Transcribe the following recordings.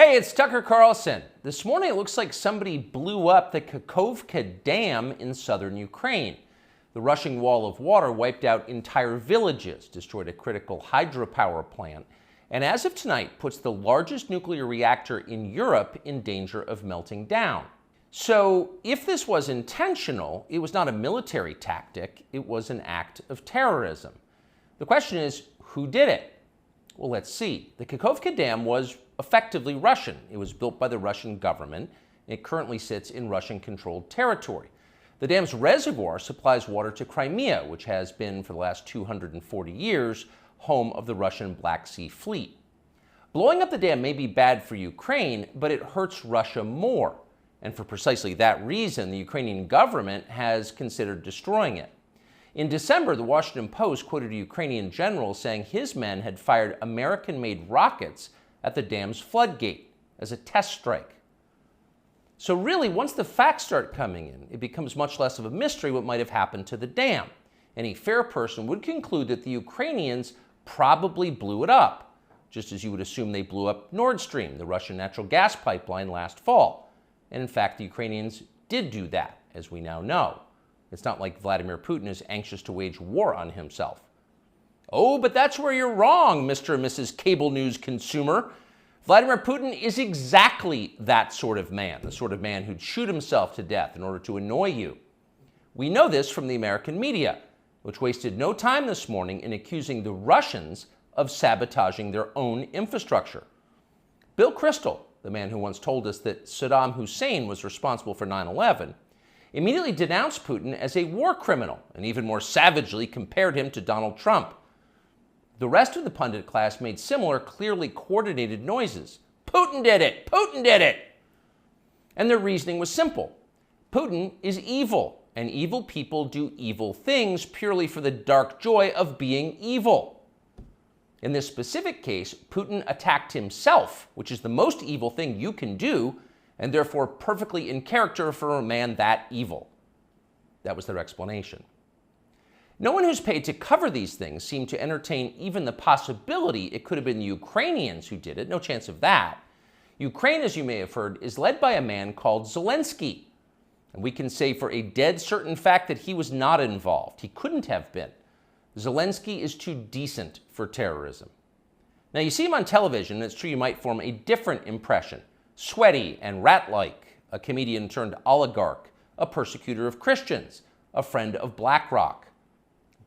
Hey, it's Tucker Carlson. This morning it looks like somebody blew up the Kakhovka Dam in southern Ukraine. The rushing wall of water wiped out entire villages, destroyed a critical hydropower plant, and as of tonight puts the largest nuclear reactor in Europe in danger of melting down. So if this was intentional, it was not a military tactic, it was an act of terrorism. The question is, who did it? Well, let's see. The Kakhovka Dam was effectively Russian. It was built by the Russian government. It currently sits in Russian-controlled territory. The dam's reservoir supplies water to Crimea, which has been, for the last 240 years, home of the Russian Black Sea Fleet. Blowing up the dam may be bad for Ukraine, but it hurts Russia more. And for precisely that reason, the Ukrainian government has considered destroying it. In December, the Washington Post quoted a Ukrainian general saying his men had fired American-made rockets at the dam's floodgate as a test strike. So really, once the facts start coming in, it becomes much less of a mystery what might have happened to the dam. Any fair person would conclude that the Ukrainians probably blew it up, just as you would assume they blew up Nord Stream, the Russian natural gas pipeline, last fall. And in fact, the Ukrainians did do that, as we now know. It's not like Vladimir Putin is anxious to wage war on himself. Oh, but that's where you're wrong, Mr. and Mrs. Cable News consumer. Vladimir Putin is exactly that sort of man, the sort of man who'd shoot himself to death in order to annoy you. We know this from the American media, which wasted no time this morning in accusing the Russians of sabotaging their own infrastructure. Bill Kristol, the man who once told us that Saddam Hussein was responsible for 9/11, immediately denounced Putin as a war criminal and even more savagely compared him to Donald Trump. The rest of the pundit class made similar, clearly coordinated noises. Putin did it! Putin did it! And their reasoning was simple. Putin is evil, and evil people do evil things purely for the dark joy of being evil. In this specific case, Putin attacked himself, which is the most evil thing you can do, and therefore perfectly in character for a man that evil. That was their explanation. No one who's paid to cover these things seemed to entertain even the possibility it could have been the Ukrainians who did it. No chance of that. Ukraine, as you may have heard, is led by a man called Zelensky. And we can say for a dead certain fact that he was not involved. He couldn't have been. Zelensky is too decent for terrorism. Now, you see him on television, and it's true you might form a different impression. Sweaty and rat-like, a comedian turned oligarch, a persecutor of Christians, a friend of BlackRock.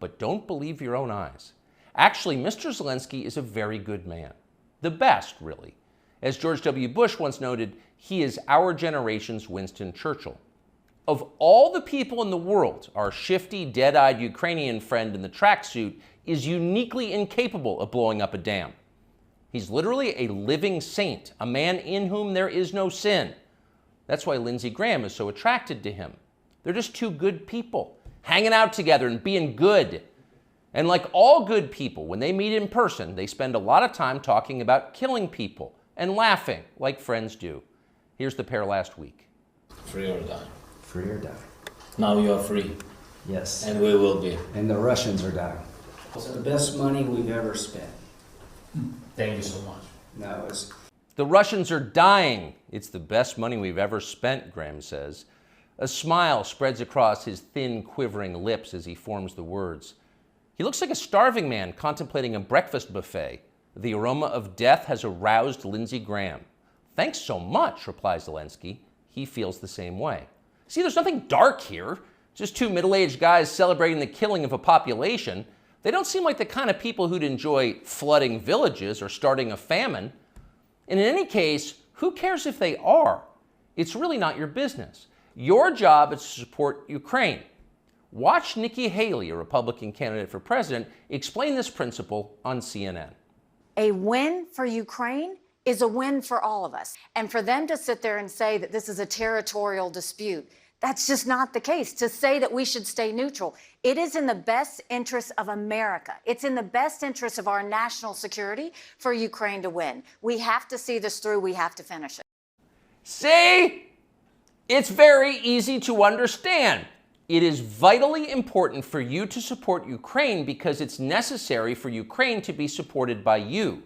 But don't believe your own eyes. Actually, Mr. Zelensky is a very good man. The best, really. As George W. Bush once noted, he is our generation's Winston Churchill. Of all the people in the world, our shifty, dead-eyed Ukrainian friend in the tracksuit is uniquely incapable of blowing up a dam. He's literally a living saint, a man in whom there is no sin. That's why Lindsey Graham is so attracted to him. They're just two good people, hanging out together and being good. And like all good people, when they meet in person, they spend a lot of time talking about killing people and laughing like friends do. Here's the pair last week. Free or die. Free or die. Now you are free. Yes. And we will be. And the Russians are dying. It's the best money we've ever spent. Thank you so much. No, it's... The Russians are dying. It's the best money we've ever spent, Graham says. A smile spreads across his thin, quivering lips as he forms the words. He looks like a starving man contemplating a breakfast buffet. The aroma of death has aroused Lindsey Graham. Thanks so much, replies Zelensky. He feels the same way. See, there's nothing dark here. Just two middle-aged guys celebrating the killing of a population. They don't seem like the kind of people who'd enjoy flooding villages or starting a famine. And in any case, who cares if they are? It's really not your business. Your job is to support Ukraine. Watch Nikki Haley, a Republican candidate for president, explain this principle on CNN. A win for Ukraine is a win for all of us. And for them to sit there and say that this is a territorial dispute, that's just not the case. To say that we should stay neutral, it is in the best interest of America. It's in the best interest of our national security for Ukraine to win. We have to see this through. We have to finish it. See? It's very easy to understand. It is vitally important for you to support Ukraine because it's necessary for Ukraine to be supported by you.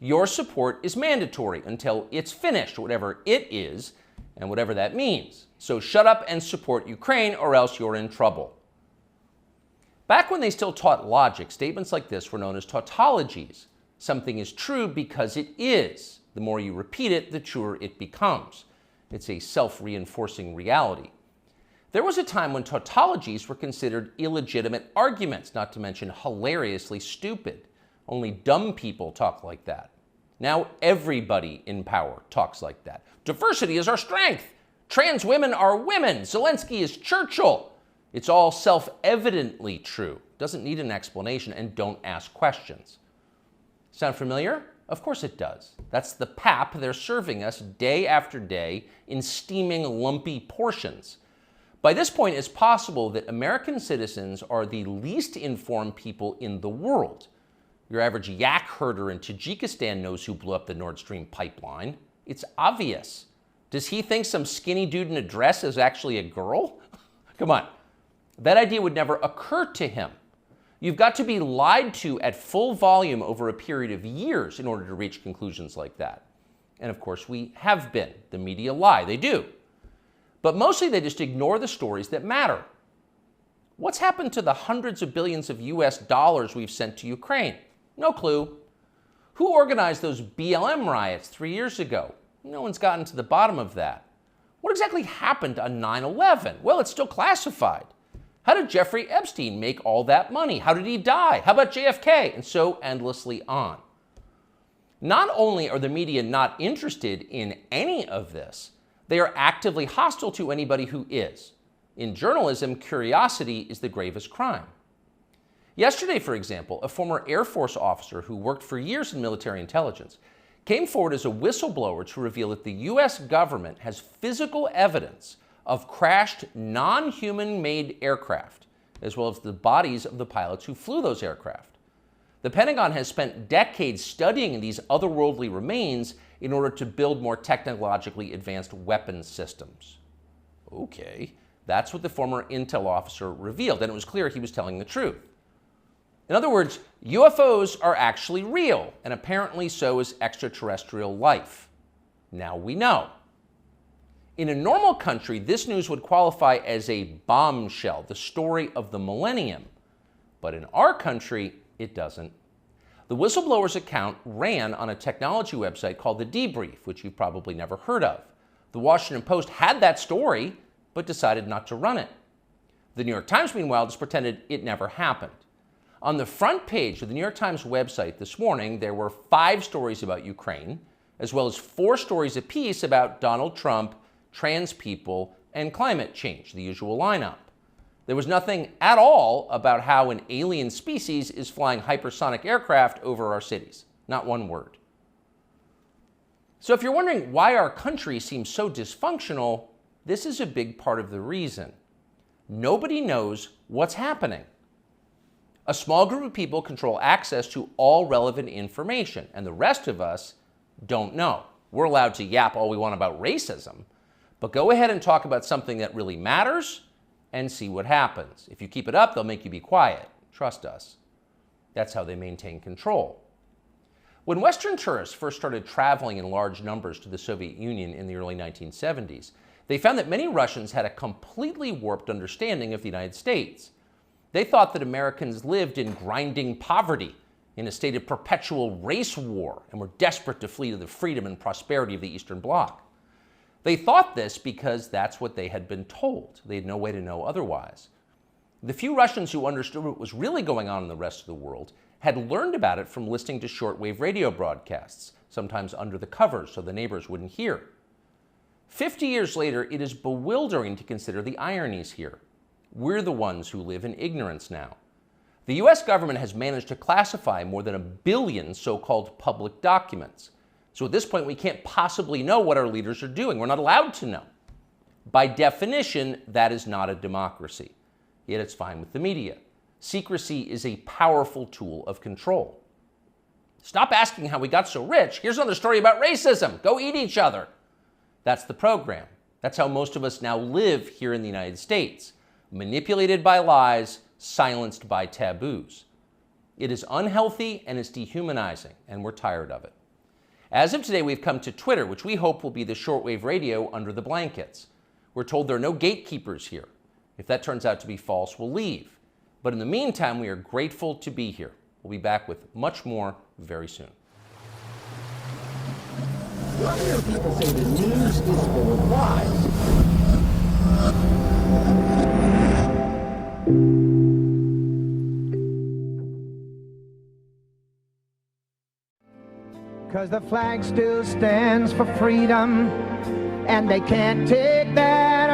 Your support is mandatory until it's finished, whatever it is, and whatever that means. So shut up and support Ukraine, or else you're in trouble. Back when they still taught logic, statements like this were known as tautologies. Something is true because it is. The more you repeat it, the truer it becomes. It's a self-reinforcing reality. There was a time when tautologies were considered illegitimate arguments, not to mention hilariously stupid. Only dumb people talk like that. Now everybody in power talks like that. Diversity is our strength. Trans women are women. Zelensky is Churchill. It's all self-evidently true. Doesn't need an explanation, and don't ask questions. Sound familiar? Of course it does. That's the pap they're serving us day after day in steaming, lumpy portions. By this point, it's possible that American citizens are the least informed people in the world. Your average yak herder in Tajikistan knows who blew up the Nord Stream pipeline. It's obvious. Does he think some skinny dude in a dress is actually a girl? Come on. That idea would never occur to him. You've got to be lied to at full volume over a period of years in order to reach conclusions like that. And of course, we have been. The media lie. They do. But mostly they just ignore the stories that matter. What's happened to the hundreds of billions of US dollars we've sent to Ukraine? No clue. Who organized those BLM riots 3 years ago? No one's gotten to the bottom of that. What exactly happened on 9/11? Well, it's still classified. How did Jeffrey Epstein make all that money? How did he die? How about JFK? And so endlessly on. Not only are the media not interested in any of this, they are actively hostile to anybody who is. In journalism, curiosity is the gravest crime. Yesterday, for example, a former Air Force officer who worked for years in military intelligence came forward as a whistleblower to reveal that the US government has physical evidence of crashed non-human-made aircraft, as well as the bodies of the pilots who flew those aircraft. The Pentagon has spent decades studying these otherworldly remains in order to build more technologically advanced weapons systems. Okay, that's what the former intel officer revealed, and it was clear he was telling the truth. In other words, UFOs are actually real, and apparently so is extraterrestrial life. Now we know. In a normal country, this news would qualify as a bombshell, the story of the millennium. But in our country, it doesn't. The whistleblower's account ran on a technology website called The Debrief, which you've probably never heard of. The Washington Post had that story, but decided not to run it. The New York Times, meanwhile, just pretended it never happened. On the front page of the New York Times website this morning, there were 5 stories about Ukraine, as well as 4 stories apiece about Donald Trump, trans people, and climate change, the usual lineup. There was nothing at all about how an alien species is flying hypersonic aircraft over our cities. Not one word. So if you're wondering why our country seems so dysfunctional, this is a big part of the reason. Nobody knows what's happening. A small group of people control access to all relevant information, and the rest of us don't know. We're allowed to yap all we want about racism, but go ahead and talk about something that really matters and see what happens. If you keep it up, they'll make you be quiet. Trust us. That's how they maintain control. When Western tourists first started traveling in large numbers to the Soviet Union in the early 1970s, they found that many Russians had a completely warped understanding of the United States. They thought that Americans lived in grinding poverty, in a state of perpetual race war, and were desperate to flee to the freedom and prosperity of the Eastern Bloc. They thought this because that's what they had been told. They had no way to know otherwise. The few Russians who understood what was really going on in the rest of the world had learned about it from listening to shortwave radio broadcasts, sometimes under the covers so the neighbors wouldn't hear. 50 years later, it is bewildering to consider the ironies here. We're the ones who live in ignorance now. The US government has managed to classify more than 1 billion so-called public documents. So at this point, we can't possibly know what our leaders are doing. We're not allowed to know. By definition, that is not a democracy. Yet it's fine with the media. Secrecy is a powerful tool of control. Stop asking how we got so rich. Here's another story about racism. Go eat each other. That's the program. That's how most of us now live here in the United States. Manipulated by lies, silenced by taboos. It is unhealthy and it's dehumanizing, and we're tired of it. As of today, we've come to Twitter, which we hope will be the shortwave radio under the blankets. We're told there are no gatekeepers here. If that turns out to be false, we'll leave. But in the meantime, we are grateful to be here. We'll be back with much more very soon. I hear people say the news is full of lies. Cause the flag still stands for freedom, and they can't take that